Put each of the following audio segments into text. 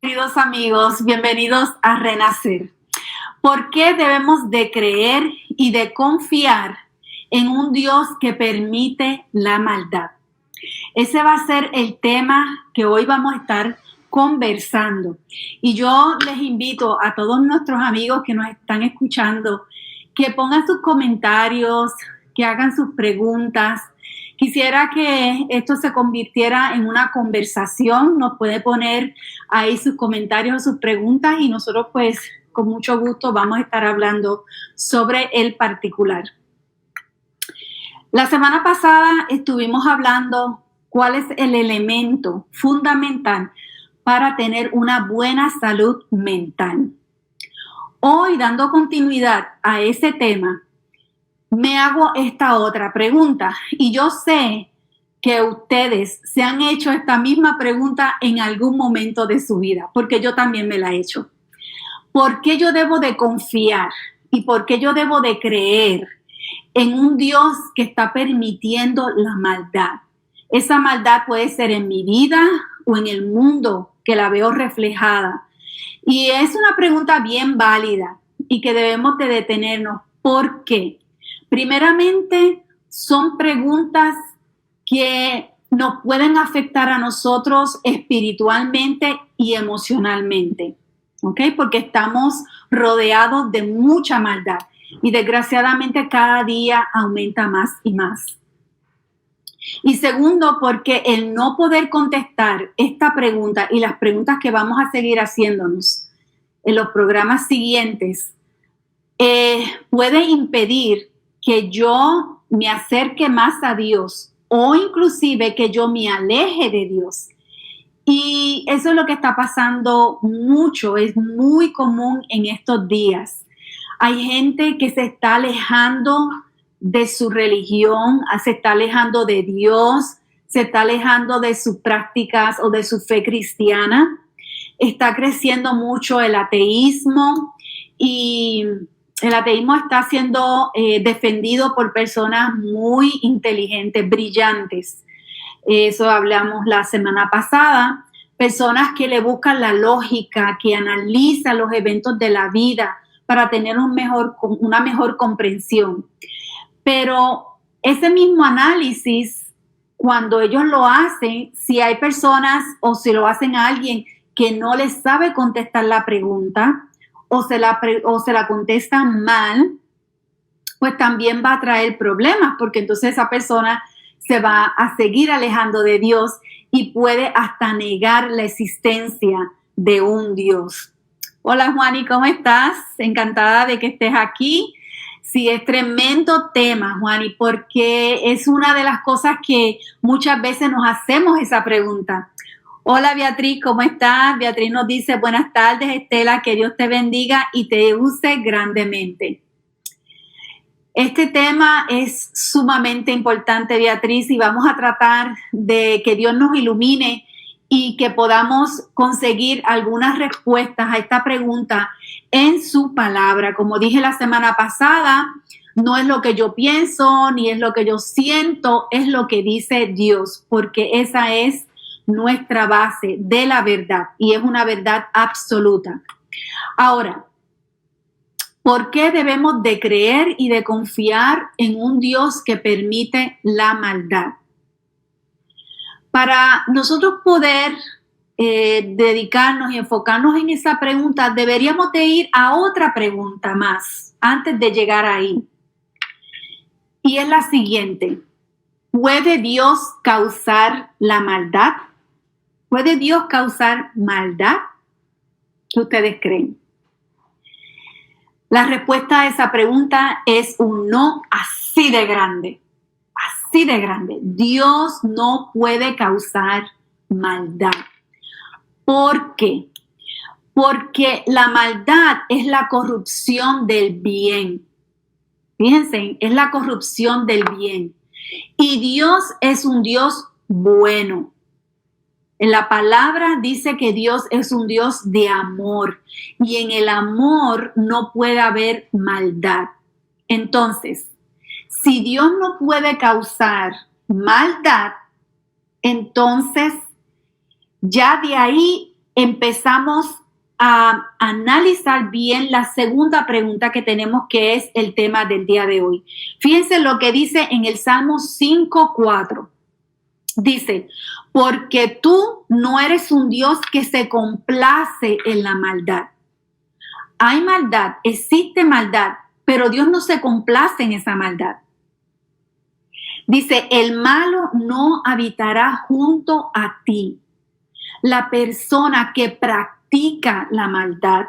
Queridos amigos, bienvenidos a Renacer. ¿Por qué debemos de creer y de confiar en un Dios que permite la maldad? Ese va a ser el tema que hoy vamos a estar conversando. Y yo les invito a todos nuestros amigos que nos están escuchando que pongan sus comentarios, que hagan sus preguntas. Quisiera que esto se convirtiera en una conversación. Nos puede poner ahí sus comentarios o sus preguntas y nosotros pues con mucho gusto vamos a estar hablando sobre el particular. La semana pasada estuvimos hablando cuál es el elemento fundamental para tener una buena salud mental. Hoy, dando continuidad a ese tema, me hago esta otra pregunta y yo sé que ustedes se han hecho esta misma pregunta en algún momento de su vida, porque yo también me la he hecho. ¿Por qué yo debo de confiar y por qué yo debo de creer en un Dios que está permitiendo la maldad? Esa maldad puede ser en mi vida o en el mundo que la veo reflejada. Y es una pregunta bien válida y que debemos de detenernos. ¿Por qué? Primeramente, son preguntas que nos pueden afectar a nosotros espiritualmente y emocionalmente, ¿ok? Porque estamos rodeados de mucha maldad y desgraciadamente cada día aumenta más y más. Y segundo, porque el no poder contestar esta pregunta y las preguntas que vamos a seguir haciéndonos en los programas siguientes puede impedir que yo me acerque más a Dios o inclusive que yo me aleje de Dios. Y eso es lo que está pasando mucho, es muy común en estos días. Hay gente que se está alejando de su religión, se está alejando de Dios, se está alejando de sus prácticas o de su fe cristiana. Está creciendo mucho el ateísmo y el ateísmo está siendo defendido por personas muy inteligentes, brillantes. Eso hablamos la semana pasada. Personas que le buscan la lógica, que analizan los eventos de la vida para tener una mejor comprensión. Pero ese mismo análisis, cuando ellos lo hacen, si hay personas o si lo hacen a alguien que no les sabe contestar la pregunta, o se la contestan mal, pues también va a traer problemas, porque entonces esa persona se va a seguir alejando de Dios y puede hasta negar la existencia de un Dios. Hola Juani, ¿cómo estás? Encantada de que estés aquí. Sí, es tremendo tema, Juani, porque es una de las cosas que muchas veces nos hacemos esa pregunta. Hola Beatriz, ¿cómo estás? Beatriz nos dice, buenas tardes Estela, que Dios te bendiga y te use grandemente. Este tema es sumamente importante, Beatriz, y vamos a tratar de que Dios nos ilumine y que podamos conseguir algunas respuestas a esta pregunta en su palabra. Como dije la semana pasada, no es lo que yo pienso ni es lo que yo siento, es lo que dice Dios, porque esa es nuestra base de la verdad y es una verdad absoluta. Ahora, ¿por qué debemos de creer y de confiar en un Dios que permite la maldad? Para nosotros poder dedicarnos y enfocarnos en esa pregunta, deberíamos de ir a otra pregunta más antes de llegar ahí. Y es la siguiente: ¿puede Dios causar la maldad? ¿Puede Dios causar maldad? ¿Qué ustedes creen? La respuesta a esa pregunta es un no así de grande. Así de grande. Dios no puede causar maldad. ¿Por qué? Porque la maldad es la corrupción del bien. Fíjense, es la corrupción del bien. Y Dios es un Dios bueno. En la palabra dice que Dios es un Dios de amor y en el amor no puede haber maldad. Entonces, si Dios no puede causar maldad, entonces ya de ahí empezamos a analizar bien la segunda pregunta que tenemos, que es el tema del día de hoy. Fíjense lo que dice en el Salmo 5:4. Dice, porque tú no eres un Dios que se complace en la maldad. Hay maldad, existe maldad, pero Dios no se complace en esa maldad. Dice, el malo no habitará junto a ti. La persona que practica la maldad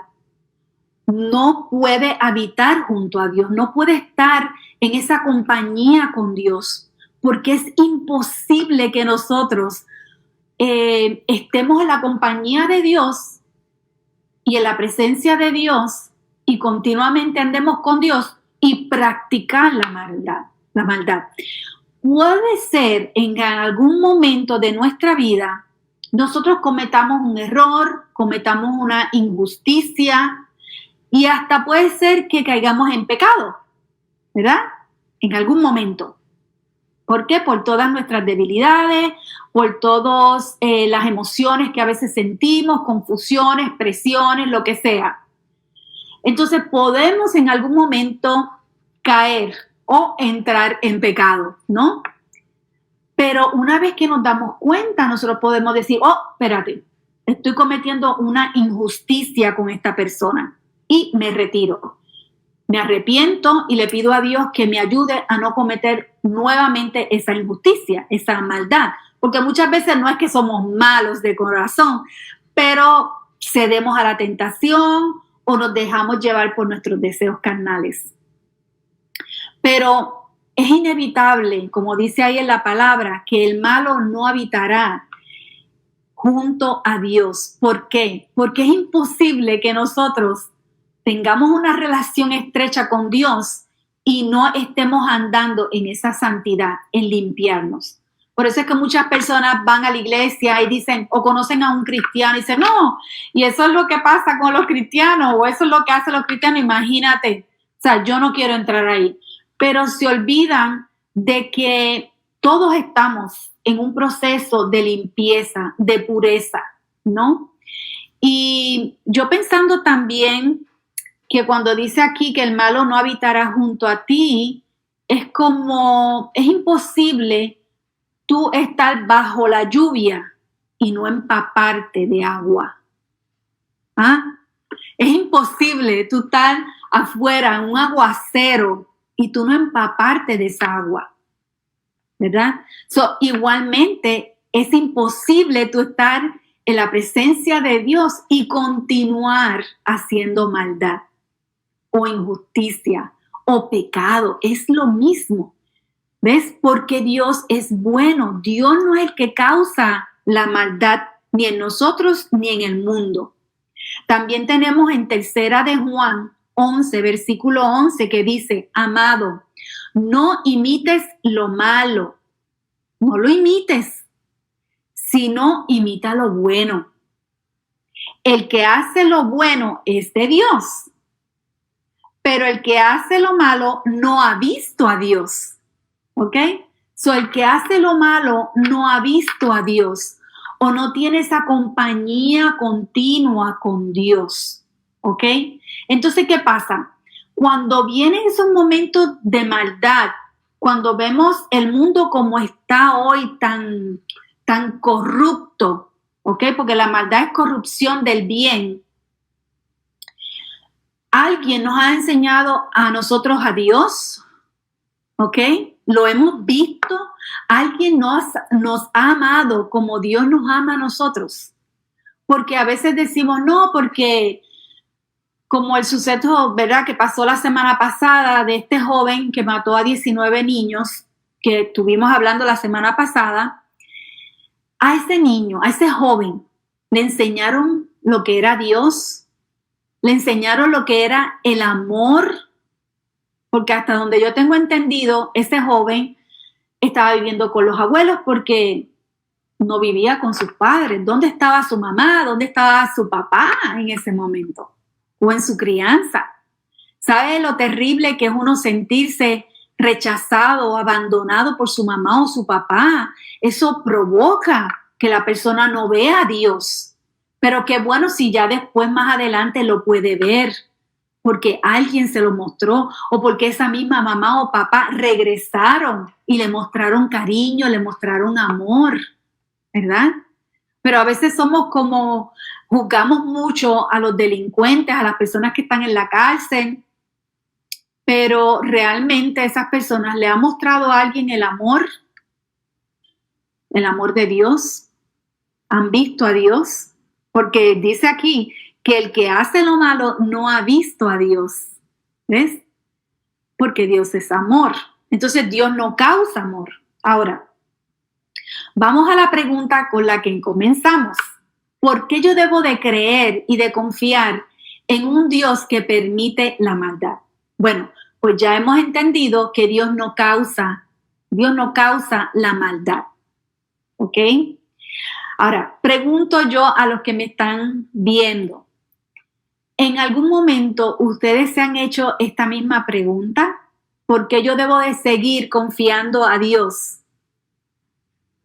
no puede habitar junto a Dios, no puede estar en esa compañía con Dios, porque es imposible que nosotros estemos en la compañía de Dios y en la presencia de Dios y continuamente andemos con Dios y practicar la maldad. Puede ser en algún momento de nuestra vida nosotros cometamos un error, cometamos una injusticia y hasta puede ser que caigamos en pecado, ¿verdad? En algún momento. ¿Por qué? Por todas nuestras debilidades, por todas las emociones que a veces sentimos, confusiones, presiones, lo que sea. Entonces podemos en algún momento caer o entrar en pecado, ¿no? Pero una vez que nos damos cuenta, nosotros podemos decir, oh, espérate, estoy cometiendo una injusticia con esta persona y me retiro. Me arrepiento y le pido a Dios que me ayude a no cometer nuevamente esa injusticia, esa maldad. Porque muchas veces no es que somos malos de corazón, pero cedemos a la tentación o nos dejamos llevar por nuestros deseos carnales. Pero es inevitable, como dice ahí en la palabra, que el malo no habitará junto a Dios. ¿Por qué? Porque es imposible que nosotros tengamos una relación estrecha con Dios y no estemos andando en esa santidad, en limpiarnos. Por eso es que muchas personas van a la iglesia y dicen, o conocen a un cristiano y dicen, no, y eso es lo que pasa con los cristianos, o eso es lo que hacen los cristianos, imagínate, o sea, yo no quiero entrar ahí. Pero se olvidan de que todos estamos en un proceso de limpieza, de pureza, ¿no? Y yo pensando también que cuando dice aquí que el malo no habitará junto a ti, es imposible tú estar bajo la lluvia y no empaparte de agua. ¿Ah? Es imposible tú estar afuera en un aguacero y tú no empaparte de esa agua, ¿verdad? Igualmente es imposible tú estar en la presencia de Dios y continuar haciendo maldad o injusticia o pecado. Es lo mismo, ¿ves? Porque Dios es bueno. Dios no es el que causa la maldad ni en nosotros ni en el mundo. También tenemos en Tercera de Juan 11, versículo 11, que dice, amado, no imites lo malo, no lo imites, sino imita lo bueno. El que hace lo bueno es de Dios, pero el que hace lo malo no ha visto a Dios, ¿ok? El que hace lo malo no ha visto a Dios o no tiene esa compañía continua con Dios, ¿ok? Entonces, ¿qué pasa? Cuando vienen esos momentos de maldad, cuando vemos el mundo como está hoy tan corrupto, ¿ok? Porque la maldad es corrupción del bien. Alguien nos ha enseñado a nosotros a Dios, ¿ok? Lo hemos visto. Alguien nos ha amado como Dios nos ama a nosotros. Porque a veces decimos, no, porque como el suceso, ¿verdad?, que pasó la semana pasada de este joven que mató a 19 niños, que estuvimos hablando la semana pasada, a ese niño, a ese joven, le enseñaron lo que era Dios, le enseñaron lo que era el amor, porque hasta donde yo tengo entendido, ese joven estaba viviendo con los abuelos porque no vivía con sus padres. ¿Dónde estaba su mamá? ¿Dónde estaba su papá en ese momento? O en su crianza. ¿Sabe lo terrible que es uno sentirse rechazado o abandonado por su mamá o su papá? Eso provoca que la persona no vea a Dios. Pero qué bueno si ya después, más adelante, lo puede ver, porque alguien se lo mostró o porque esa misma mamá o papá regresaron y le mostraron cariño, le mostraron amor, ¿verdad? Pero a veces somos como, juzgamos mucho a los delincuentes, a las personas que están en la cárcel, pero realmente a esas personas le ha mostrado a alguien el amor de Dios. ¿Han visto a Dios? Porque dice aquí que el que hace lo malo no ha visto a Dios. ¿Ves? Porque Dios es amor. Entonces Dios no causa amor. Ahora, vamos a la pregunta con la que comenzamos. ¿Por qué yo debo de creer y de confiar en un Dios que permite la maldad? Bueno, pues ya hemos entendido que Dios no causa la maldad. ¿Ok? Ahora, pregunto yo a los que me están viendo, ¿en algún momento ustedes se han hecho esta misma pregunta? ¿Por qué yo debo de seguir confiando a Dios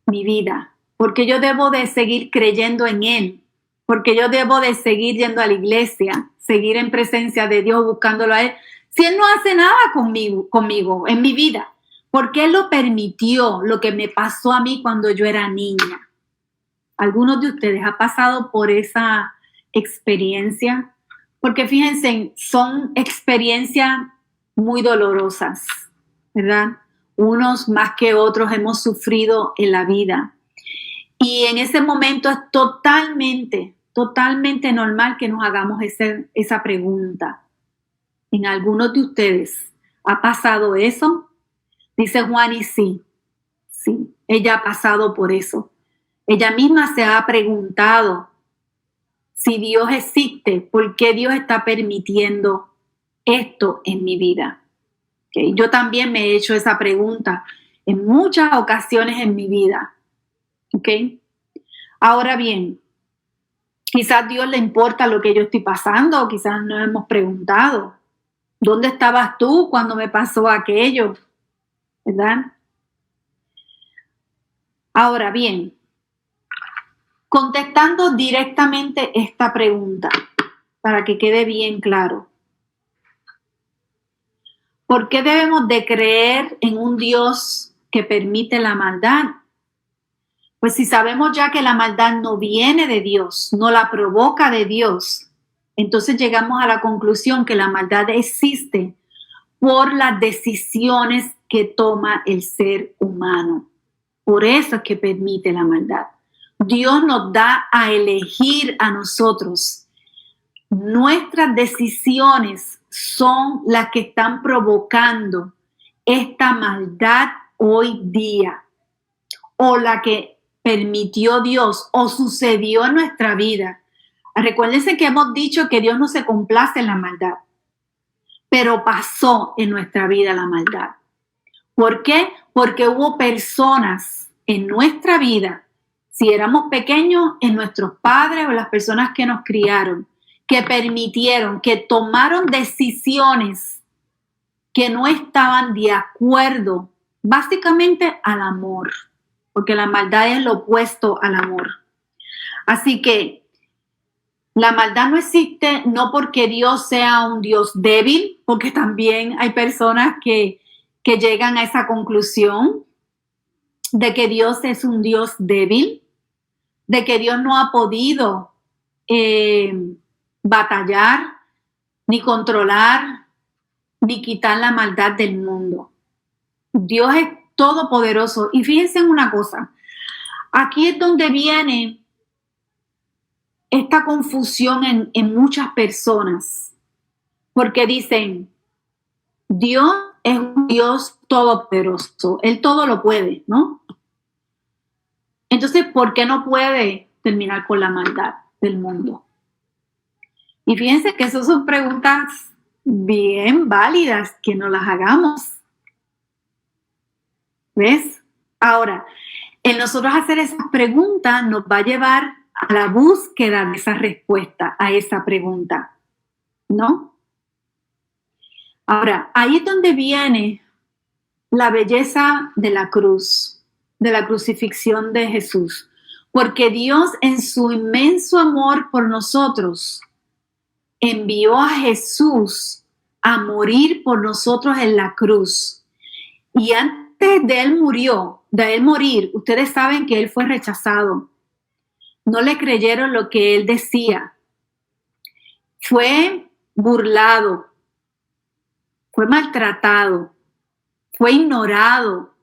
mi vida? ¿Por qué yo debo de seguir creyendo en Él? ¿Por qué yo debo de seguir yendo a la iglesia, seguir en presencia de Dios, buscándolo a Él? Si Él no hace nada conmigo en mi vida, ¿por qué Él lo permitió, lo que me pasó a mí cuando yo era niña? ¿Algunos de ustedes ha pasado por esa experiencia? Porque fíjense, son experiencias muy dolorosas, ¿verdad? Unos más que otros hemos sufrido en la vida. Y en ese momento es totalmente normal que nos hagamos esa pregunta. ¿En algunos de ustedes ha pasado eso? Dice Juan, y sí, ella ha pasado por eso. Ella misma se ha preguntado si Dios existe, ¿por qué Dios está permitiendo esto en mi vida? ¿Okay? Yo también me he hecho esa pregunta en muchas ocasiones en mi vida. ¿Okay? Ahora bien, quizás a Dios le importa lo que yo estoy pasando, o quizás nos hemos preguntado, ¿dónde estabas tú cuando me pasó aquello? ¿Verdad? Ahora bien, contestando directamente esta pregunta, para que quede bien claro. ¿Por qué debemos de creer en un Dios que permite la maldad? Pues si sabemos ya que la maldad no viene de Dios, no la provoca de Dios, entonces llegamos a la conclusión que la maldad existe por las decisiones que toma el ser humano. Por eso es que permite la maldad. Dios nos da a elegir a nosotros. Nuestras decisiones son las que están provocando esta maldad hoy día, o la que permitió Dios o sucedió en nuestra vida. Recuérdense que hemos dicho que Dios no se complace en la maldad, pero pasó en nuestra vida la maldad. ¿Por qué? Porque hubo personas en nuestra vida, si éramos pequeños, en nuestros padres o las personas que nos criaron, que permitieron, que tomaron decisiones que no estaban de acuerdo básicamente al amor, porque la maldad es lo opuesto al amor. Así que la maldad no existe no porque Dios sea un Dios débil, porque también hay personas que llegan a esa conclusión de que Dios es un Dios débil, de que Dios no ha podido batallar, ni controlar, ni quitar la maldad del mundo. Dios es todopoderoso. Y fíjense en una cosa, aquí es donde viene esta confusión en muchas personas, porque dicen, Dios es un Dios todopoderoso, Él todo lo puede, ¿no? Entonces, ¿por qué no puede terminar con la maldad del mundo? Y fíjense que esas son preguntas bien válidas, que nos las hagamos. ¿Ves? Ahora, el nosotros hacer esas preguntas nos va a llevar a la búsqueda de esa respuesta a esa pregunta, ¿no? Ahora, ahí es donde viene la belleza de la cruz, de la crucifixión de Jesús. porque Dios en su inmenso amor por nosotros envió a Jesús a morir por nosotros en la cruz. Y antes de él morir, ustedes saben que él fue rechazado. No le creyeron lo que él decía. Fue burlado, fue maltratado, fue ignorado.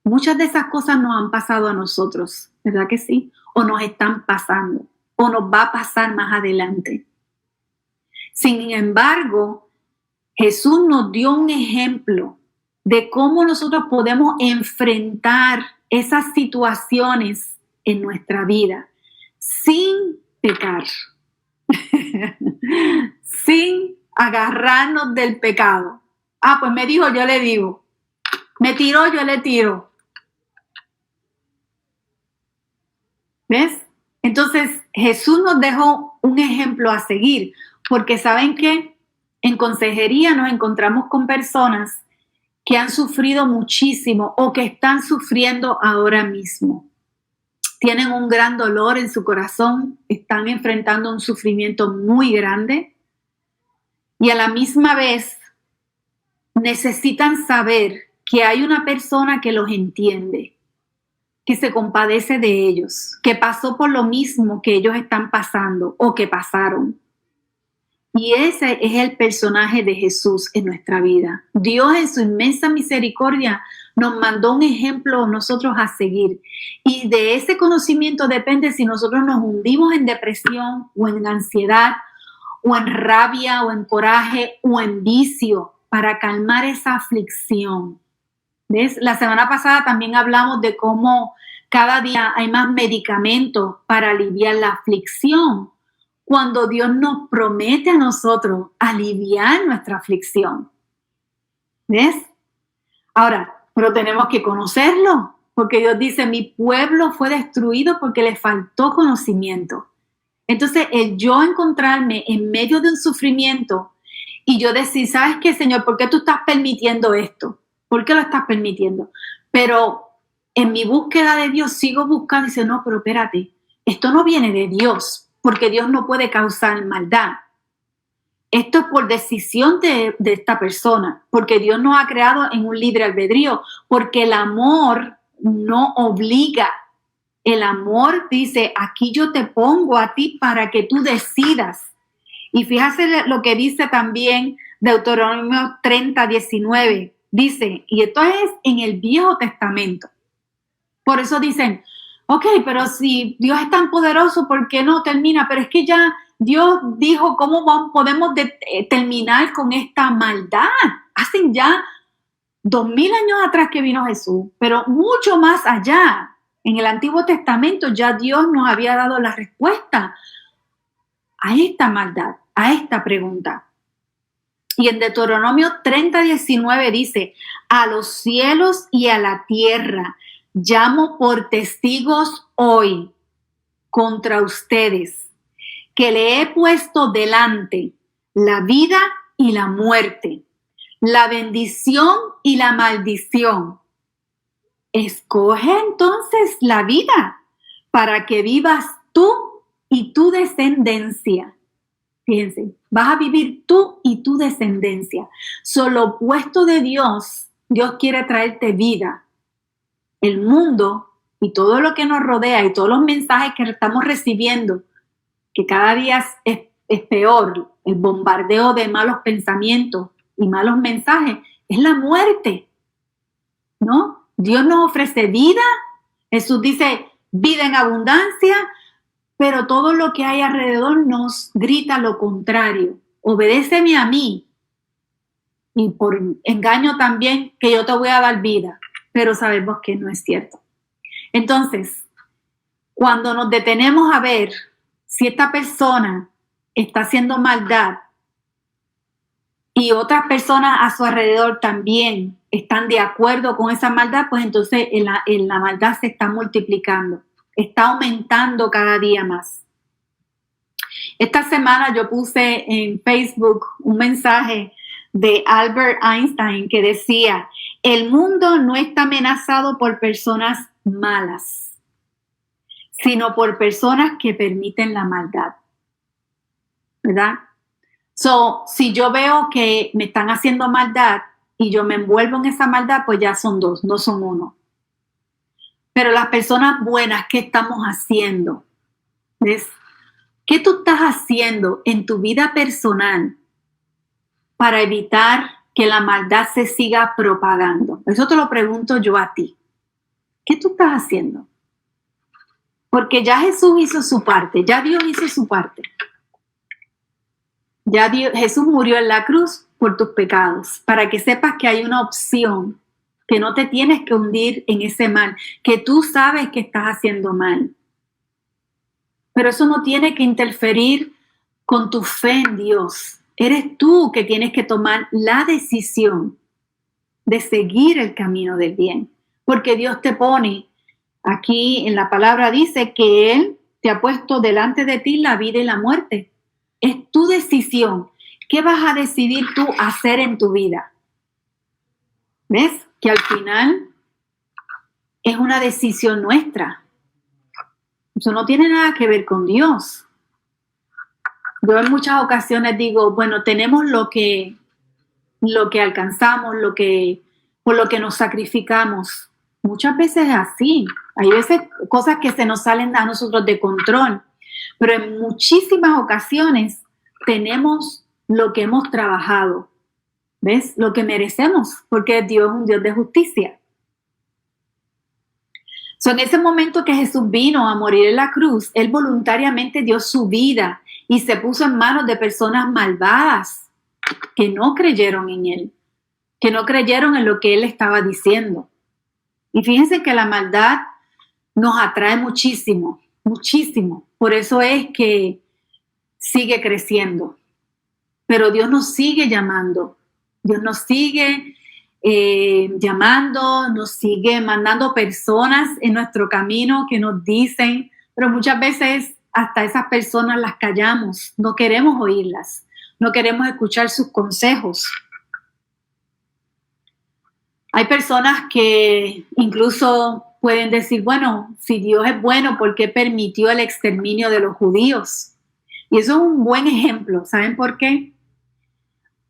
Muchas de esas cosas nos han pasado a nosotros, ¿verdad que sí? O nos están pasando, o nos va a pasar más adelante. Sin embargo, Jesús nos dio un ejemplo de cómo nosotros podemos enfrentar esas situaciones en nuestra vida sin pecar, sin agarrarnos del pecado. Pues me dijo, yo le digo. Me tiró, yo le tiro. ¿Ves? Entonces, Jesús nos dejó un ejemplo a seguir, porque saben que en consejería nos encontramos con personas que han sufrido muchísimo o que están sufriendo ahora mismo. Tienen un gran dolor en su corazón, están enfrentando un sufrimiento muy grande y a la misma vez necesitan saber que hay una persona que los entiende, que se compadece de ellos, que pasó por lo mismo que ellos están pasando o que pasaron. Y ese es el personaje de Jesús en nuestra vida. Dios en su inmensa misericordia nos mandó un ejemplo nosotros a seguir. Y de ese conocimiento depende si nosotros nos hundimos en depresión o en ansiedad o en rabia o en coraje o en vicio para calmar esa aflicción. ¿Ves? La semana pasada también hablamos de cómo cada día hay más medicamentos para aliviar la aflicción, cuando Dios nos promete a nosotros aliviar nuestra aflicción. ¿Ves? Ahora, pero tenemos que conocerlo, porque Dios dice, mi pueblo fue destruido porque le faltó conocimiento. Entonces, el yo encontrarme en medio de un sufrimiento y yo decir, ¿sabes qué, Señor? ¿Por qué tú estás permitiendo esto? ¿Por qué lo estás permitiendo? Pero en mi búsqueda de Dios sigo buscando y dice, no, pero espérate, esto no viene de Dios, porque Dios no puede causar maldad. Esto es por decisión de esta persona, porque Dios nos ha creado en un libre albedrío, porque el amor no obliga. El amor dice, aquí yo te pongo a ti para que tú decidas. Y fíjate lo que dice también Deuteronomio 30:19. Dice, y esto es en el Viejo Testamento. Por eso dicen, ok, pero si Dios es tan poderoso, ¿por qué no termina? Pero es que ya Dios dijo cómo podemos terminar con esta maldad. Hacen ya 2000 años atrás que vino Jesús, pero mucho más allá. En el Antiguo Testamento ya Dios nos había dado la respuesta a esta maldad, a esta pregunta. Y en Deuteronomio 30:19 dice, a los cielos y a la tierra llamo por testigos hoy contra ustedes, que le he puesto delante la vida y la muerte, la bendición y la maldición. Escoge entonces la vida para que vivas tú y tu descendencia. Fíjense, vas a vivir tú y tu descendencia. Solo opuesto de Dios, Dios quiere traerte vida. El mundo y todo lo que nos rodea y todos los mensajes que estamos recibiendo, que cada día es peor, el bombardeo de malos pensamientos y malos mensajes, es la muerte, ¿no? Dios nos ofrece vida, Jesús dice vida en abundancia, pero todo lo que hay alrededor nos grita lo contrario. Obedéceme a mí. Y por engaño también que yo te voy a dar vida. Pero sabemos que no es cierto. Entonces, cuando nos detenemos a ver si esta persona está haciendo maldad y otras personas a su alrededor también están de acuerdo con esa maldad, pues entonces la maldad se está multiplicando. Está aumentando cada día más. Esta semana yo puse en Facebook un mensaje de Albert Einstein que decía, el mundo no está amenazado por personas malas, sino por personas que permiten la maldad, ¿verdad? Si yo veo que me están haciendo maldad y yo me envuelvo en esa maldad, pues ya son dos, no son uno. Pero las personas buenas, ¿qué estamos haciendo? ¿Ves? ¿Qué tú estás haciendo en tu vida personal para evitar que la maldad se siga propagando? Eso te lo pregunto yo a ti. ¿Qué tú estás haciendo? Porque ya Jesús hizo su parte, ya Dios hizo su parte. Jesús murió en la cruz por tus pecados, para que sepas que hay una opción, que no te tienes que hundir en ese mal, que tú sabes que estás haciendo mal. Pero eso no tiene que interferir con tu fe en Dios. Eres tú que tienes que tomar la decisión de seguir el camino del bien, porque Dios te pone, aquí en la palabra dice que Él te ha puesto delante de ti la vida y la muerte. Es tu decisión. ¿Qué vas a decidir tú hacer en tu vida? ¿Ves? Que al final es una decisión nuestra. Eso no tiene nada que ver con Dios. Yo en muchas ocasiones digo, bueno, tenemos lo que alcanzamos, por lo que nos sacrificamos. Muchas veces es así. Hay veces cosas que se nos salen a nosotros de control. Pero en muchísimas ocasiones tenemos lo que hemos trabajado, ¿ves? Lo que merecemos, porque Dios es un Dios de justicia. En ese momento que Jesús vino a morir en la cruz, Él voluntariamente dio su vida y se puso en manos de personas malvadas que no creyeron en Él, que no creyeron en lo que Él estaba diciendo. Y fíjense que la maldad nos atrae muchísimo, muchísimo. Por eso es que sigue creciendo. Pero Dios nos sigue llamando. Dios nos sigue llamando, nos sigue mandando personas en nuestro camino que nos dicen, pero muchas veces hasta esas personas las callamos. No queremos oírlas. No queremos escuchar sus consejos. Hay personas que incluso pueden decir, bueno, si Dios es bueno, ¿por qué permitió el exterminio de los judíos? Y eso es un buen ejemplo. ¿Saben por qué?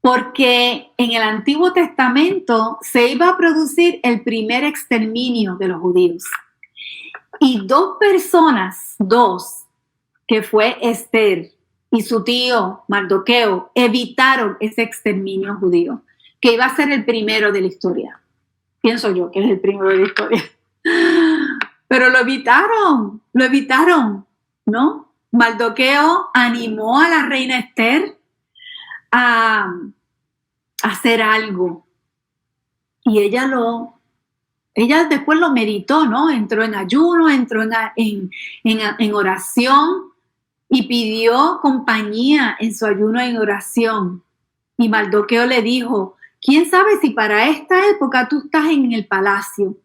Porque en el Antiguo Testamento se iba a producir el primer exterminio de los judíos. Y dos personas, que fue Esther y su tío Mardoqueo, evitaron ese exterminio judío, que iba a ser el primero de la historia. Pienso yo que es el primero de la historia. Pero lo evitaron, ¿no? Mardoqueo animó a la reina Esther a hacer algo. Y ella después lo meditó, ¿no? Entró en ayuno, entró en oración y pidió compañía en su ayuno y en oración. Y Mardoqueo le dijo, ¿quién sabe si para esta época tú estás en el palacio?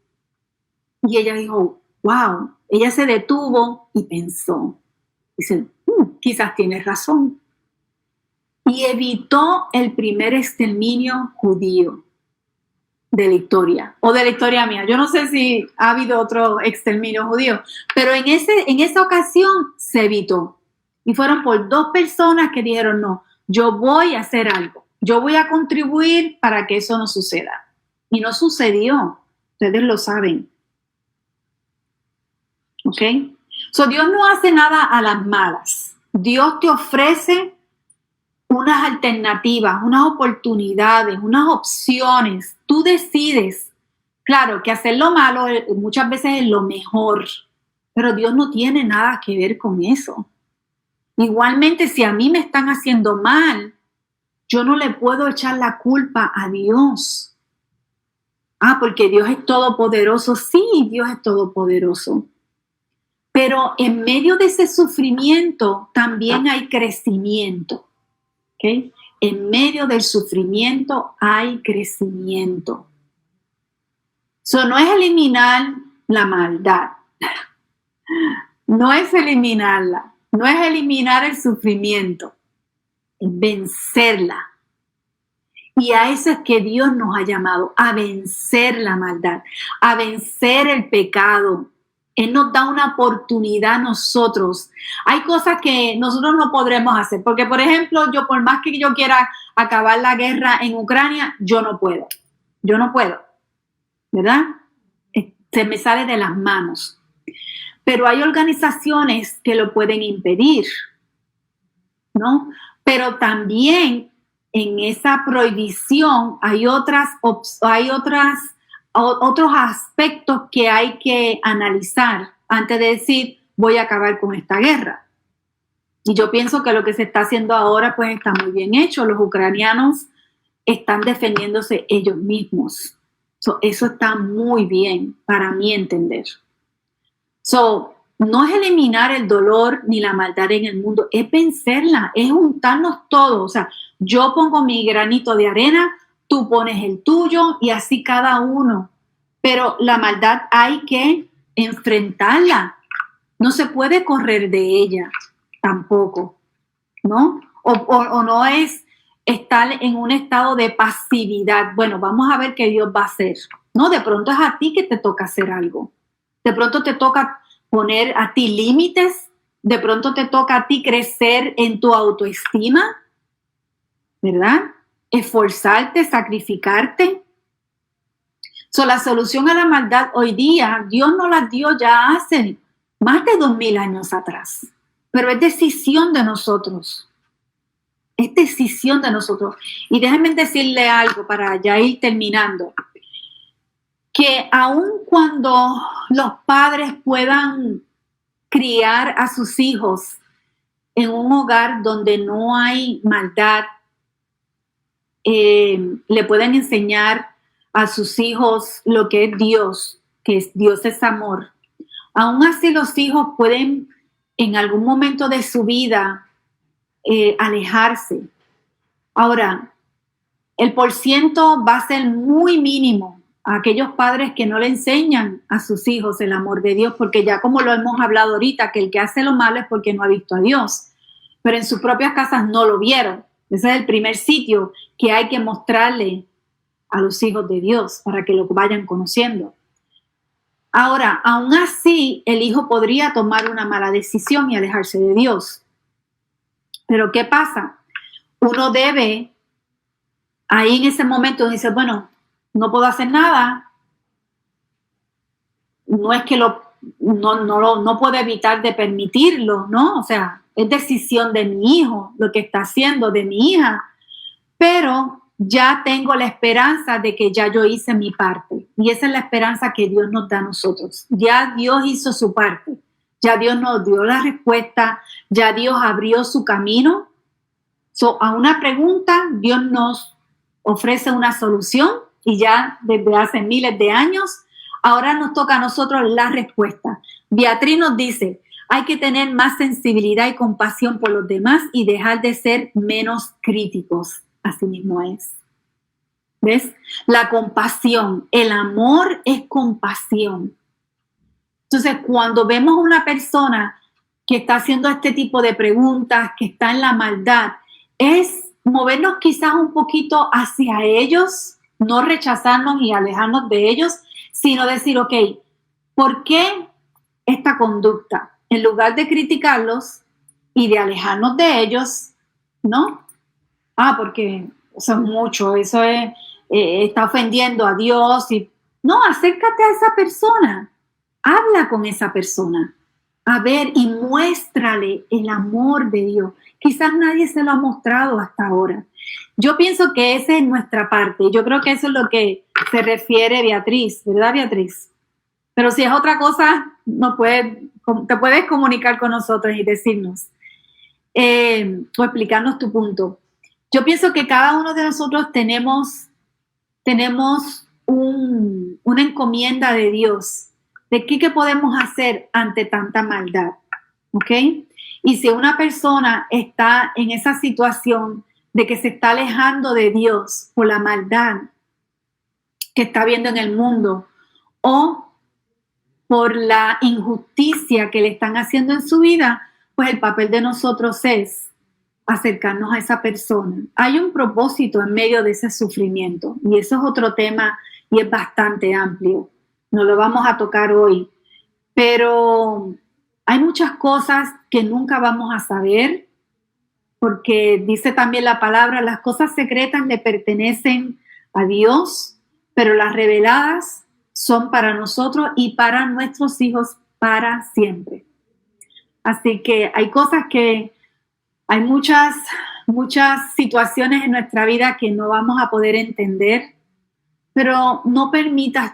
Y ella dijo, wow. Ella se detuvo y pensó. Dice, quizás tienes razón. Y evitó el primer exterminio judío de la historia, o de la historia mía. Yo no sé si ha habido otro exterminio judío, pero en esa ocasión se evitó. Y fueron por dos personas que dijeron, no, yo voy a hacer algo. Yo voy a contribuir para que eso no suceda. Y no sucedió. Ustedes lo saben. ¿Ok? Dios no hace nada a las malas. Dios te ofrece unas alternativas, unas oportunidades, unas opciones. Tú decides. Claro que hacer lo malo muchas veces es lo mejor, pero Dios no tiene nada que ver con eso. Igualmente, si a mí me están haciendo mal, yo no le puedo echar la culpa a Dios. Porque Dios es todopoderoso. Sí, Dios es todopoderoso. Pero en medio de ese sufrimiento también hay crecimiento. ¿Okay? En medio del sufrimiento hay crecimiento. No es eliminar la maldad. No es eliminarla. No es eliminar el sufrimiento. Es vencerla. Y a eso es que Dios nos ha llamado, a vencer la maldad, a vencer el pecado, Él nos da una oportunidad a nosotros. Hay cosas que nosotros no podremos hacer, porque por ejemplo, yo por más que yo quiera acabar la guerra en Ucrania, yo no puedo, ¿verdad? Se me sale de las manos. Pero hay organizaciones que lo pueden impedir, ¿no? Pero también en esa prohibición hay otros aspectos que hay que analizar antes de decir voy a acabar con esta guerra. Y yo pienso que lo que se está haciendo ahora pues está muy bien hecho. Los ucranianos están defendiéndose ellos mismos. Eso está muy bien para mí entender. No es eliminar el dolor ni la maldad en el mundo, es vencerla, es juntarnos todos. O sea, yo pongo mi granito de arena, tú pones el tuyo y así cada uno. Pero la maldad hay que enfrentarla. No se puede correr de ella tampoco, ¿no? O no es estar en un estado de pasividad. Bueno, vamos a ver qué Dios va a hacer. No, de pronto es a ti que te toca hacer algo. De pronto te toca poner a ti límites. De pronto te toca a ti crecer en tu autoestima, ¿verdad? Esforzarte, sacrificarte. La solución a la maldad hoy día, Dios nos la dio ya hace más de 2000 años atrás. Pero es decisión de nosotros. Es decisión de nosotros. Y déjenme decirle algo para ya ir terminando. Que aun cuando los padres puedan criar a sus hijos en un hogar donde no hay maldad, le pueden enseñar a sus hijos lo que es Dios, que Dios es amor. Aún así los hijos pueden en algún momento de su vida alejarse. Ahora, el porciento va a ser muy mínimo a aquellos padres que no le enseñan a sus hijos el amor de Dios, porque ya como lo hemos hablado ahorita, que el que hace lo malo es porque no ha visto a Dios, pero en sus propias casas no lo vieron. Ese es el primer sitio que hay que mostrarle a los hijos de Dios para que lo vayan conociendo. Ahora, aún así, el hijo podría tomar una mala decisión y alejarse de Dios. Pero ¿qué pasa? Uno debe, ahí en ese momento dice, bueno, no puedo hacer nada. No es que no puedo evitar de permitirlo, ¿no? O sea, es decisión de mi hijo, lo que está haciendo, de mi hija. Pero ya tengo la esperanza de que ya yo hice mi parte. Y esa es la esperanza que Dios nos da a nosotros. Ya Dios hizo su parte. Ya Dios nos dio la respuesta. Ya Dios abrió su camino. A una pregunta, Dios nos ofrece una solución. Y ya desde hace miles de años, ahora nos toca a nosotros la respuesta. Beatriz nos dice, hay que tener más sensibilidad y compasión por los demás y dejar de ser menos críticos. Así mismo es. ¿Ves? La compasión, el amor es compasión. Entonces, cuando vemos a una persona que está haciendo este tipo de preguntas, que está en la maldad, es movernos quizás un poquito hacia ellos, no rechazarnos y alejarnos de ellos, sino decir, ok, ¿por qué esta conducta? En lugar de criticarlos y de alejarnos de ellos, ¿no? Porque eso es mucho, eso es, está ofendiendo a Dios. No, acércate a esa persona, habla con esa persona, a ver y muéstrale el amor de Dios. Quizás nadie se lo ha mostrado hasta ahora. Yo pienso que esa es nuestra parte. Yo creo que eso es lo que se refiere Beatriz, ¿verdad, Beatriz? Pero si es otra cosa, te puedes comunicar con nosotros y decirnos o explicarnos tu punto. Yo pienso que cada uno de nosotros tenemos una encomienda de Dios de qué podemos hacer ante tanta maldad, ¿ok? Y si una persona está en esa situación de que se está alejando de Dios por la maldad que está viendo en el mundo o por la injusticia que le están haciendo en su vida, pues el papel de nosotros es acercarnos a esa persona. Hay un propósito en medio de ese sufrimiento y eso es otro tema y es bastante amplio. No lo vamos a tocar hoy, Pero hay muchas cosas que nunca vamos a saber, porque dice también la palabra, las cosas secretas le pertenecen a Dios, pero las reveladas son para nosotros y para nuestros hijos para siempre. Así que hay cosas que, hay muchas situaciones en nuestra vida que no vamos a poder entender, pero no permitas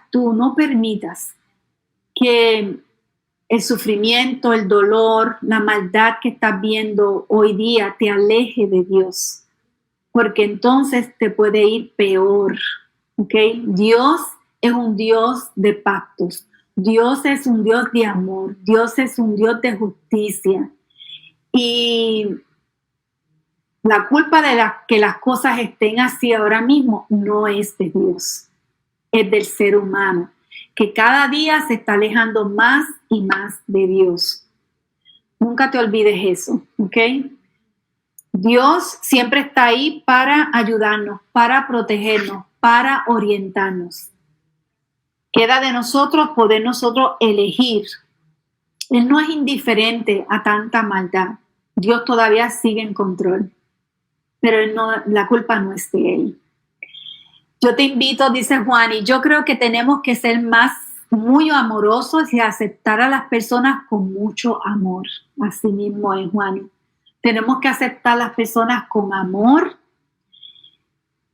que el sufrimiento, el dolor, la maldad que estás viendo hoy día te aleje de Dios, porque entonces te puede ir peor, ¿ok? Dios es un Dios de pactos, Dios es un Dios de amor, Dios es un Dios de justicia. Y la culpa de que las cosas estén así ahora mismo no es de Dios, es del ser humano, que cada día se está alejando más y más de Dios. Nunca te olvides eso, ¿ok? Dios siempre está ahí para ayudarnos, para protegernos, para orientarnos. Queda de nosotros poder nosotros elegir. Él no es indiferente a tanta maldad. Dios todavía sigue en control, pero la culpa no es de Él. Yo te invito, dice Juan, y yo creo que tenemos que ser muy amorosos y aceptar a las personas con mucho amor. Así mismo es, Juan. Tenemos que aceptar a las personas con amor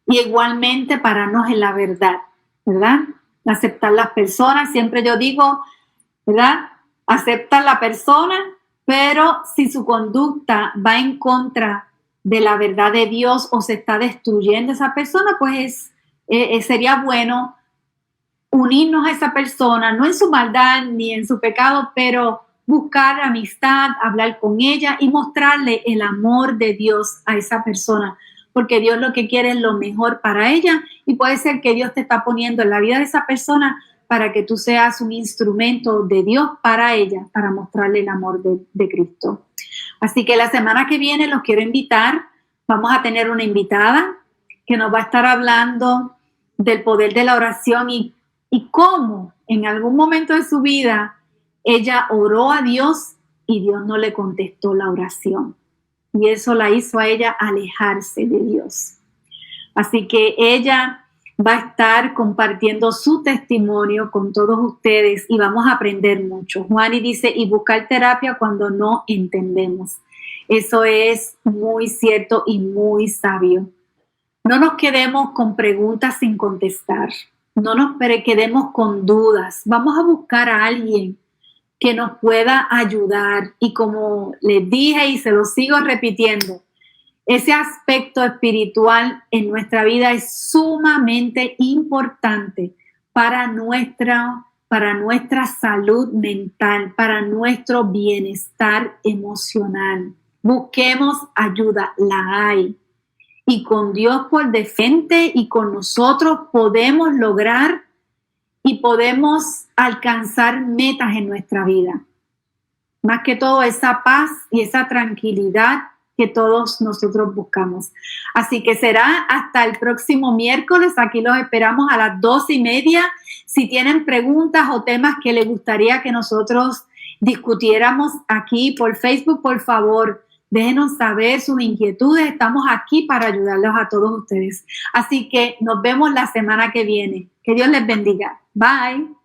y igualmente pararnos en la verdad, ¿verdad? Aceptar las personas, siempre yo digo, ¿verdad? Acepta a la persona, pero si su conducta va en contra de la verdad de Dios o se está destruyendo esa persona, pues sería bueno unirnos a esa persona, no en su maldad ni en su pecado, pero buscar amistad, hablar con ella y mostrarle el amor de Dios a esa persona, porque Dios lo que quiere es lo mejor para ella y puede ser que Dios te está poniendo en la vida de esa persona para que tú seas un instrumento de Dios para ella, para mostrarle el amor de Cristo. Así que la semana que viene los quiero invitar, vamos a tener una invitada que nos va a estar hablando del poder de la oración y cómo en algún momento de su vida ella oró a Dios y Dios no le contestó la oración. Y eso la hizo a ella alejarse de Dios. Así que ella va a estar compartiendo su testimonio con todos ustedes y vamos a aprender mucho. Juani dice, y buscar terapia cuando no entendemos. Eso es muy cierto y muy sabio. No nos quedemos con preguntas sin contestar. No nos quedemos con dudas. Vamos a buscar a alguien que nos pueda ayudar. Y como les dije y se lo sigo repitiendo, ese aspecto espiritual en nuestra vida es sumamente importante para nuestra salud mental, para nuestro bienestar emocional. Busquemos ayuda, la hay. Y con Dios por de frente y con nosotros podemos lograr y podemos alcanzar metas en nuestra vida. Más que todo esa paz y esa tranquilidad que todos nosotros buscamos. Así que será hasta el próximo miércoles. Aquí los esperamos a las 12:30. Si tienen preguntas o temas que les gustaría que nosotros discutiéramos aquí por Facebook, por favor, déjenos saber sus inquietudes. Estamos aquí para ayudarlos a todos ustedes. Así que nos vemos la semana que viene. Que Dios les bendiga. Bye.